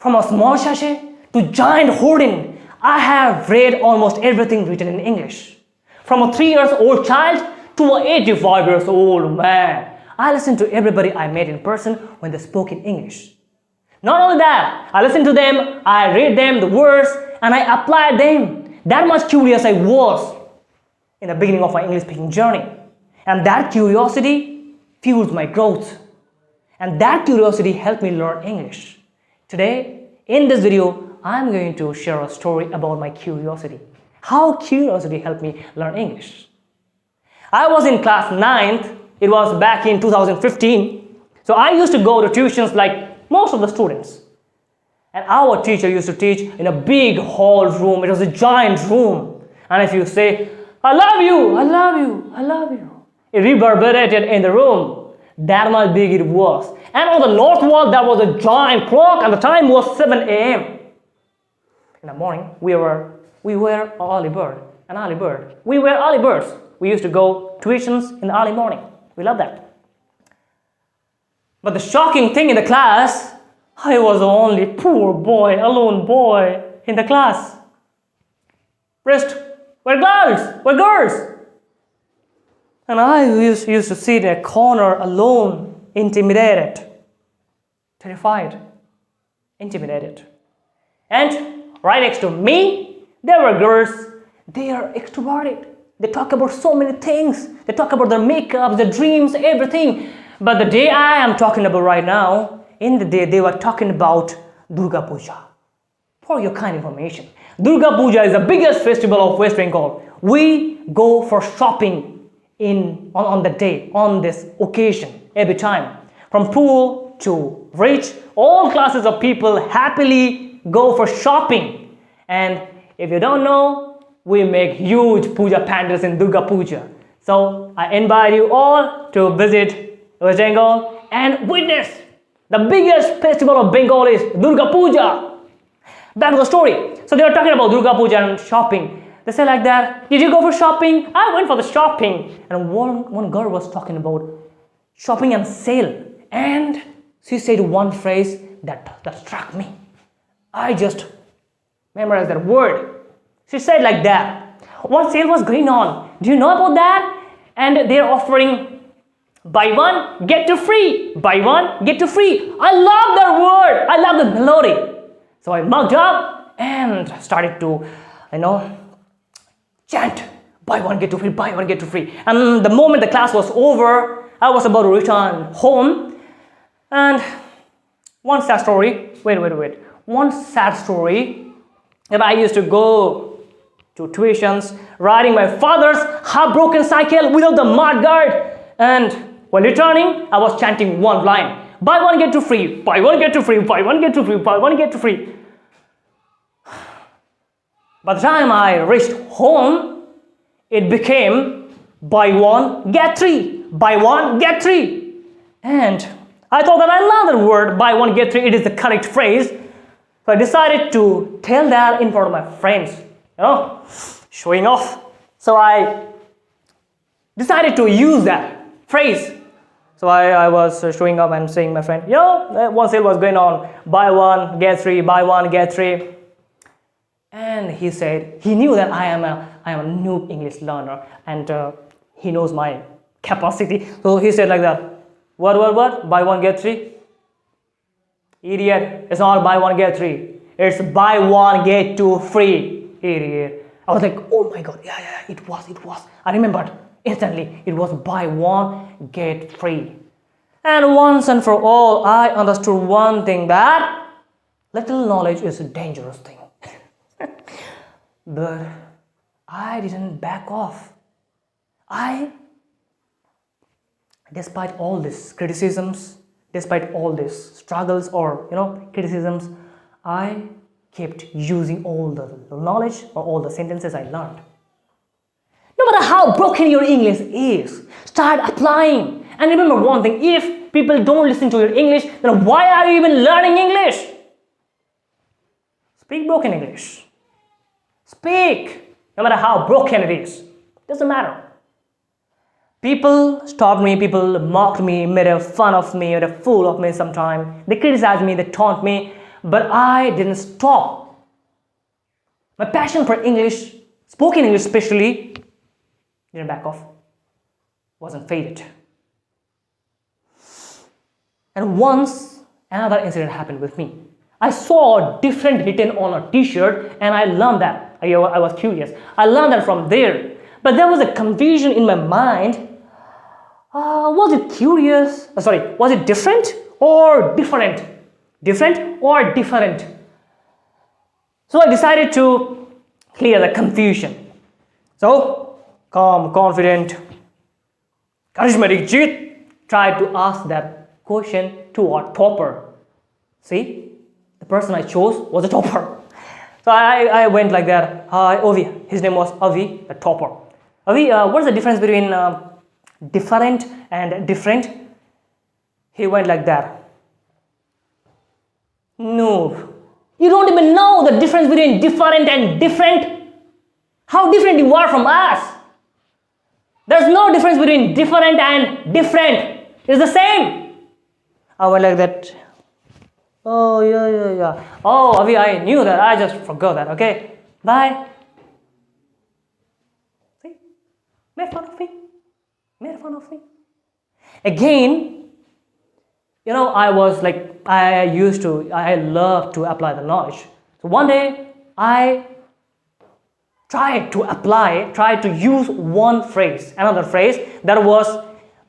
From a small sachet to giant hoarding, I have read almost everything written in English. From a 3-year-old child to an 85-year-old man, I listened to everybody I met in person when they spoke in English. Not only that, I listened to them, I read them, the words, and I applied them. That much curious I was in the beginning of my English speaking journey. And that curiosity fuels my growth. And that curiosity helped me learn English. Today, in this video, I'm going to share a story about my curiosity. How curiosity helped me learn English. I was in class 9th. It was back in 2015. So I used to go to tuitions like most of the students. And our teacher used to teach in a big hall room. It was a giant room. And if you say, I love you, I love you, I love you, it reverberated in the room. That much big it was. And on the north wall, there was a giant clock, and the time was 7 a.m. In the morning, we were early bird. We were early birds. We used to go tuitions in the early morning. We love that. But the shocking thing in the class, I was the only poor boy, alone boy in the class. Rest were girls. And I used to sit in a corner alone, intimidated, terrified, intimidated. And right next to me, there were girls. They are extroverted. They talk about so many things. They talk about their makeup, their dreams, everything. But the day I am talking about right now, in the day they were talking about Durga Puja. For your kind information, Durga Puja is the biggest festival of West Bengal. We go for shopping on the day, on this occasion, every time. From poor to rich, all classes of people happily go for shopping. And if you don't know, we make huge puja pandals in Durga Puja. So I invite you all to visit West Bengal and witness the biggest festival of Bengal is Durga Puja. Back to the story. So they were talking about Durga Puja and shopping. They say like that, did you go for shopping? I went for the shopping. And one girl was talking about shopping and sale. And she said one phrase that struck me. I just memorized that word. She said like that, one sale was going on. Do you know about that? And they're offering buy one, get two free. Buy one, get two free. I love that word. I love the melody. So I mugged up and started to, chant. Buy one, get two free. Buy one, get two free. And the moment the class was over, I was about to return home. And one sad story. Wait. One sad story that I used to go to tuitions riding my father's half-broken cycle without the mud guard. And while returning, I was chanting one line. Buy one, get two free. Buy one, get two free. Buy one, get two free. Buy one, get two free. By the time I reached home, it became buy one, get three. Buy one, get three. And I thought that I love the word buy one, get three. It is the correct phrase. So I decided to tell that in front of my friends. Showing off. So I decided to use that phrase. So I was showing up and saying to my friend, one sale was going on, buy one, get three, buy one, get three. And he said, he knew that I am a new English learner and he knows my capacity. So he said like that, what? Buy one, get three? Idiot, it's not buy one, get three. It's buy one, get two free. Idiot. I was like, oh my God, yeah, it was. I remembered instantly, it was buy one, get free. And once and for all, I understood one thing, that little knowledge is a dangerous thing. But I didn't back off. Despite all these criticisms, despite all these struggles or criticisms, I kept using all the knowledge or all the sentences I learned. No matter how broken your English is, start applying. And remember one thing, if people don't listen to your English, then why are you even learning English? Speak broken English. Speak, no matter how broken it is. Doesn't matter. People stopped me, people mocked me, made a fun of me, made a fool of me sometimes. They criticized me, they taunt me. But I didn't stop. My passion for English, spoken English especially, didn't back off, wasn't faded. And once another incident happened with me. I saw a different written on a t-shirt and I learned that. I was curious. I learned that from there. But there was a confusion in my mind. Was it curious? Was it different or different? Different or different? So I decided to clear the confusion. So, calm, confident, charismatic Jeet tried to ask that question to a topper. See, the person I chose was a topper. So I went like that. Hi, Avi. His name was Avi, the topper. Avi, what's the difference between different and different? He went like that. No, you don't even know the difference between different and different. How different you are from us. There's no difference between different and different. It's the same. I went like that. Oh, yeah. Oh, Avi, I knew that. I just forgot that. Okay, bye. See? Made fun of me. Made fun of me. Again, I was like, I love to apply the knowledge. So one day, I tried to use another phrase that was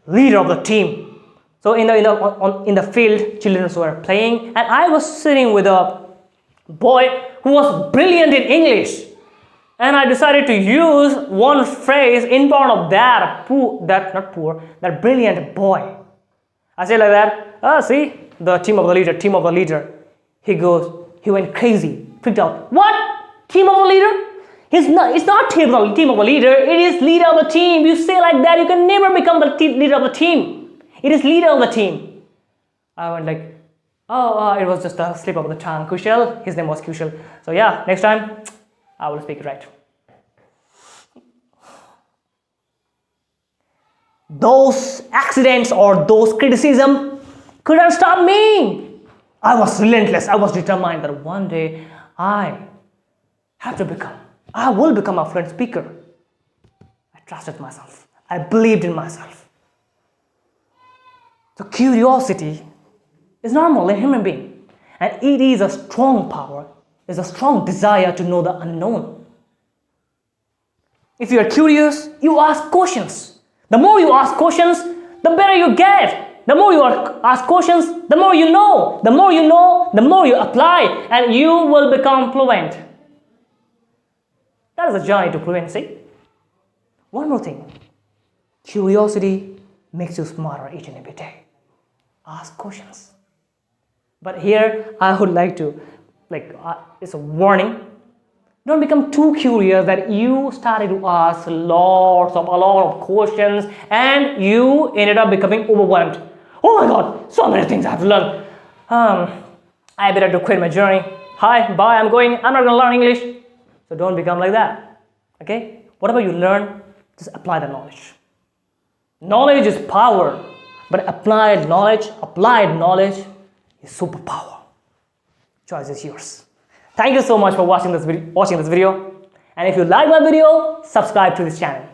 leader of the team. So in the field, children were playing, and I was sitting with a boy who was brilliant in English, and I decided to use one phrase in front of that brilliant boy. I said like that. See, the team of the leader. He went crazy, freaked out. What? Team of the leader? It's not team of the leader. It is leader of the team. You say like that, you can never become the leader of the team. It is leader of the team. I went like, it was just a slip of the tongue. Kushal, his name was Kushal. So yeah, next time, I will speak it right. Those accidents or those criticism couldn't stop me. I was relentless. I was determined that one day I will become a fluent speaker. I trusted myself. I believed in myself. So curiosity is normal in a human being, and it is a strong power, is a strong desire to know the unknown. If you are curious, you ask questions. The more you ask questions, the better you get. The more you ask questions, the more you know. The more you know, the more you apply, and you will become fluent. That is a journey to fluency. One more thing. Curiosity makes you smarter each and every day. Ask questions. But here I would like to, it's a warning. Don't become too curious that you started to ask a lot of questions and you ended up becoming overwhelmed. Oh my God, so many things I have to learn. I better to quit my journey. Hi, bye, I'm not gonna learn English. So don't become like that. Okay? Whatever you learn, just apply the knowledge. Knowledge is power, but applied knowledge is superpower. Choice is yours. Thank you so much for watching this video. And if you like my video, subscribe to this channel.